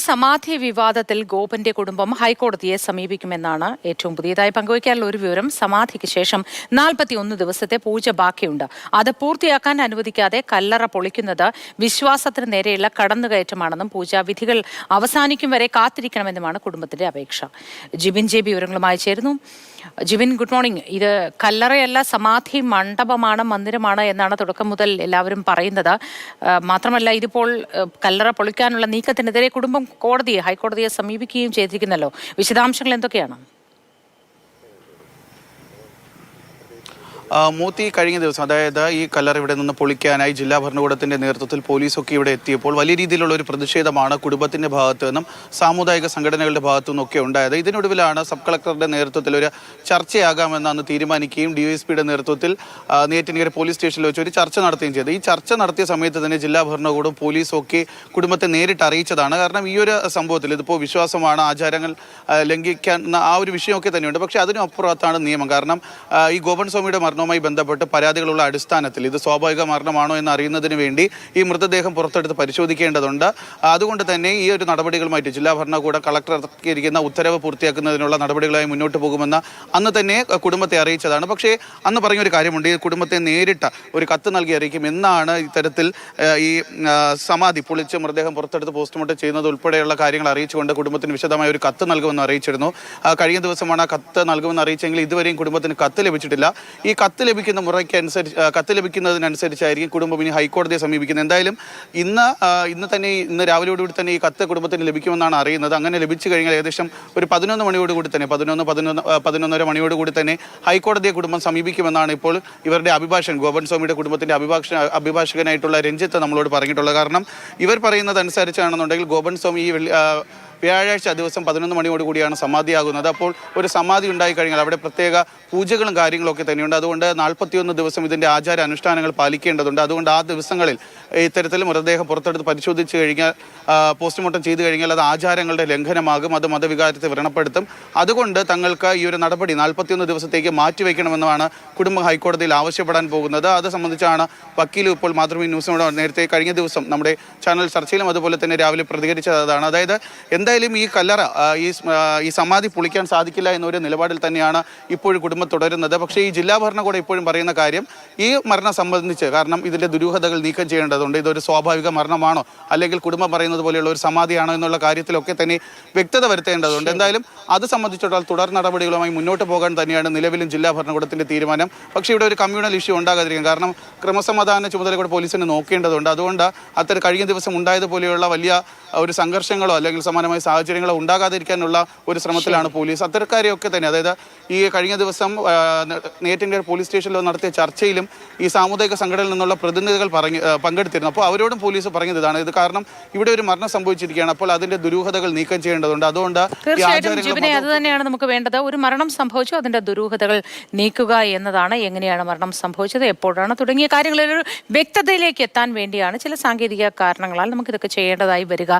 സമാധി വിവാദത്തിൽ ഗോപന്റെ കുടുംബം ഹൈക്കോടതിയെ സമീപിക്കുമെന്നാണ് ഏറ്റവും പുതിയതായി പങ്കുവയ്ക്കാനുള്ള ഒരു വിവരം. സമാധിക്ക് ശേഷം 41 ദിവസത്തെ പൂജ ബാക്കിയുണ്ട്. അത് പൂർത്തിയാക്കാൻ അനുവദിക്കാതെ കല്ലറ പൊളിക്കുന്നത് വിശ്വാസത്തിന് നേരെയുള്ള കടന്നുകയറ്റമാണെന്നും പൂജാവിധികൾ അവസാനിക്കും വരെ കാത്തിരിക്കണമെന്നുമാണ് കുടുംബത്തിന്റെ അപേക്ഷ. ജിബിൻ ജെ ബി വിവരങ്ങളുമായി ചേരുന്നു. Jibin, good morning. ഇത് കല്ലറയല്ല, സമാധി മണ്ഡപമാണ്, മന്ദിരമാണ് എന്നാണ് തുടക്കം മുതൽ എല്ലാവരും പറയുന്നത്. മാത്രമല്ല, ഇതിപ്പോൾ കല്ലറ പൊളിക്കാനുള്ള നീക്കത്തിനെതിരെ കുടുംബം ഹൈക്കോടതിയെ സമീപിക്കുകയും ചെയ്തിരിക്കുന്നല്ലോ. വിശദാംശങ്ങൾ എന്തൊക്കെയാണ്? മൂത്തി കഴിഞ്ഞ ദിവസം, അതായത് ഈ കല്ലറ ഇവിടെ നിന്ന് പൊളിക്കാനായി ജില്ലാ ഭരണകൂടത്തിന്റെ നേതൃത്വത്തിൽ പോലീസൊക്കെ ഇവിടെ എത്തിയപ്പോൾ വലിയ രീതിയിലുള്ള ഒരു പ്രതിഷേധമാണ് കുടുംബത്തിന്റെ ഭാഗത്തു നിന്നും സാമുദായിക സംഘടനകളുടെ ഭാഗത്തു നിന്നൊക്കെ ഉണ്ടായത്. ഇതിനൊടുവിലാണ് സബ് കളക്ടറുടെ നേതൃത്വത്തിൽ ഒരു ചർച്ചയാകാമെന്ന് അന്ന് തീരുമാനിക്കുകയും DYSPയുടെ നേതൃത്വത്തിൽ നെയ്യാറ്റിൻകര പോലീസ് സ്റ്റേഷനിൽ വെച്ച് ഒരു ചർച്ച നടത്തുകയും ചെയ്തു. ഈ ചർച്ച നടത്തിയ സമയത്ത് തന്നെ ജില്ലാ ഭരണകൂടവും പോലീസും ഒക്കെ കുടുംബത്തെ നേരിട്ട് അറിയിച്ചതാണ്. കാരണം ഈ ഒരു സംഭവത്തിൽ ഇതിപ്പോൾ വിശ്വാസമാണ്, ആചാരങ്ങൾ ലംഘിക്കാൻ ആ ഒരു വിഷയമൊക്കെ തന്നെയുണ്ട്. പക്ഷേ അതിനും അപ്പുറത്താണ് നിയമം. കാരണം ഈ ഗോപൻ സ്വാമിയുടെ മരണവുമായി ബന്ധപ്പെട്ട് പരാതികളുള്ള അടിസ്ഥാനത്തിൽ ഇത് സ്വാഭാവിക മരണമാണോ എന്ന് അറിയുന്നതിന് വേണ്ടി ഈ മൃതദേഹം പുറത്തെടുത്ത് പരിശോധിക്കേണ്ടതുണ്ട്. അതുകൊണ്ട് തന്നെ ഈ ഒരു നടപടികളുമായിട്ട് ജില്ലാ ഭരണകൂടം കളക്ടർ ഇറക്കിയിരിക്കുന്ന ഉത്തരവ് പൂർത്തിയാക്കുന്നതിനുള്ള നടപടികളുമായി മുന്നോട്ട് പോകുമെന്ന് അന്ന് തന്നെ കുടുംബത്തെ അറിയിച്ചതാണ്. പക്ഷേ അന്ന് പറഞ്ഞൊരു കാര്യമുണ്ട്, ഈ കുടുംബത്തെ നേരിട്ട് ഒരു കത്ത് നൽകി അറിയിക്കും എന്നാണ് ഇത്തരത്തിൽ ഈ സമാധി പൊളിച്ച് മൃതദേഹം പുറത്തെടുത്ത് പോസ്റ്റ്മോർട്ടം ചെയ്യുന്നത് ഉൾപ്പെടെയുള്ള കാര്യങ്ങൾ അറിയിച്ചുകൊണ്ട് കുടുംബത്തിന് വിശദമായ ഒരു കത്ത് നൽകുമെന്ന് അറിയിച്ചിരുന്നു. കഴിഞ്ഞ ദിവസമാണ് ആ കത്ത് നൽകുമെന്ന് അറിയിച്ചെങ്കിൽ ഇതുവരെയും കുടുംബത്തിന് കത്ത് ലഭിച്ചിട്ടില്ല. ഈ കത്ത് ലഭിക്കുന്ന കത്ത് ലഭിക്കുന്നതിനനുസരിച്ചായിരിക്കും കുടുംബം ഇനി ഹൈക്കോടതിയെ സമീപിക്കുന്നത്. എന്തായാലും ഇന്ന് രാവിലെയോടുകൂടി തന്നെ ഈ കത്ത് കുടുംബത്തിന് ലഭിക്കുമെന്നാണ് അറിയുന്നത്. അങ്ങനെ ലഭിച്ചു കഴിഞ്ഞാൽ ഏകദേശം ഒരു 11 മണിയോടുകൂടി തന്നെ 11:30 മണിയോടുകൂടി തന്നെ ഹൈക്കോടതിയെ കുടുംബം സമീപിക്കുമെന്നാണ് ഇപ്പോൾ ഇവരുടെ അഭിഭാഷകൻ, ഗോപൻ സ്വാമിയുടെ കുടുംബത്തിന്റെ അഭിഭാഷകനായിട്ടുള്ള രഞ്ജിത്ത് നമ്മളോട് പറഞ്ഞിട്ടുള്ളത്. കാരണം ഇവർ പറയുന്നത് അനുസരിച്ചാണെന്നുണ്ടെങ്കിൽ ഗോപൻ സ്വാമി ഈ വ്യാഴാഴ്ച ദിവസം 11 മണിയോടുകൂടിയാണ് സമാധിയാകുന്നത്. അപ്പോൾ ഒരു സമാധി ഉണ്ടായിക്കഴിഞ്ഞാൽ അവിടെ പ്രത്യേക പൂജകളും കാര്യങ്ങളൊക്കെ തന്നെയുണ്ട്. അതുകൊണ്ട് 41 ദിവസം ഇതിൻ്റെ ആചാര അനുഷ്ഠാനങ്ങൾ പാലിക്കേണ്ടതുണ്ട്. അതുകൊണ്ട് ആ ദിവസങ്ങളിൽ ഇത്തരത്തിൽ മൃതദേഹം പുറത്തെടുത്ത് പരിശോധിച്ച് കഴിഞ്ഞാൽ, പോസ്റ്റ്മോർട്ടം ചെയ്തു കഴിഞ്ഞാൽ അത് ആചാരങ്ങളുടെ ലംഘനമാകും, അത് മതവികാരത്തെ വ്രണപ്പെടുത്തും. അതുകൊണ്ട് തങ്ങൾക്ക് ഈ ഒരു നടപടി 41 ദിവസത്തേക്ക് മാറ്റിവെക്കണമെന്നാണ് കുടുംബം ഹൈക്കോടതിയിൽ ആവശ്യപ്പെടാൻ പോകുന്നത്. അത് സംബന്ധിച്ചാണ് വക്കീലും ഇപ്പോൾ മാതൃഭൂമി ന്യൂസിനോട് നേരത്തെ കഴിഞ്ഞ ദിവസം നമ്മുടെ ചാനൽ ചർച്ചയിലും അതുപോലെ തന്നെ രാവിലെ പ്രതികരിച്ചതാണ്. അതായത് എന്തായാലും ഈ കല്ലറ ഈ സമാധി പൊളിക്കാൻ സാധിക്കില്ല എന്നൊരു നിലപാടിൽ തന്നെയാണ് ഇപ്പോഴും കുടുംബം തുടരുന്നത്. പക്ഷേ ഈ ജില്ലാ ഭരണകൂടം ഇപ്പോഴും പറയുന്ന കാര്യം, ഈ മരണം സംബന്ധിച്ച് കാരണം ഇതിൻ്റെ ദുരൂഹതകൾ നീക്കം ചെയ്യേണ്ടതുണ്ട്. ഇതൊരു സ്വാഭാവിക മരണമാണോ അല്ലെങ്കിൽ കുടുംബം പറയുന്നത് പോലെയുള്ള ഒരു സമാധിയാണോ എന്നുള്ള കാര്യത്തിലൊക്കെ തന്നെ വ്യക്തത വരുത്തേണ്ടതുണ്ട്. എന്തായാലും അത് സംബന്ധിച്ചിടത്തോളം തുടർ നടപടികളുമായി മുന്നോട്ട് പോകാൻ തന്നെയാണ് നിലവിലും ജില്ലാ ഭരണകൂടത്തിൻ്റെ തീരുമാനം. പക്ഷേ ഇവിടെ ഒരു കമ്മ്യൂണൽ ഇഷ്യൂ ഉണ്ടാകാതിരിക്കും. കാരണം ക്രമസമാധാന ചുമതല കൂടെ പോലീസിന് നോക്കേണ്ടതുണ്ട്. അതുകൊണ്ട് അത്തരം കഴിഞ്ഞ ദിവസം ഉണ്ടായതുപോലെയുള്ള വലിയ ഒരു സംഘർഷങ്ങളോ അല്ലെങ്കിൽ സമാനമായ സാഹചര്യങ്ങളോ ഉണ്ടാകാതിരിക്കാനുള്ള ഒരു ശ്രമത്തിലാണ് പോലീസ്. അത്തരക്കാരെയൊക്കെ തന്നെ, അതായത് ഈ കഴിഞ്ഞ ദിവസം നെയ്യാറ്റിൻകര പോലീസ് സ്റ്റേഷനിൽ നടത്തിയ ചർച്ചയിലും ഈ സാമുദായിക സംഘടനയിൽ നിന്നുള്ള പ്രതിനിധികൾ പങ്കെടുത്തിരുന്നു. അപ്പോൾ അവരോടും പോലീസ് പറഞ്ഞത് ഇതാണ്, ഇത് കാരണം ഇവിടെ ഒരു മരണം സംഭവിച്ചിരിക്കുകയാണ്, അപ്പോൾ അതിന്റെ ദുരൂഹതകൾ നീക്കം ചെയ്യേണ്ടതുണ്ട്. അതുകൊണ്ട് അത് തന്നെയാണ് നമുക്ക് വേണ്ടത്. ഒരു മരണം സംഭവിച്ചു, അതിന്റെ ദുരൂഹതകൾ നീക്കുക എന്നതാണ്. എങ്ങനെയാണ് മരണം സംഭവിച്ചത്, എപ്പോഴാണ് തുടങ്ങിയ കാര്യങ്ങളിൽ ഒരു വ്യക്തതയിലേക്ക് എത്താൻ വേണ്ടിയാണ് ചില സാങ്കേതിക കാരണങ്ങളാൽ നമുക്കിതൊക്കെ ചെയ്യേണ്ടതായി വരിക.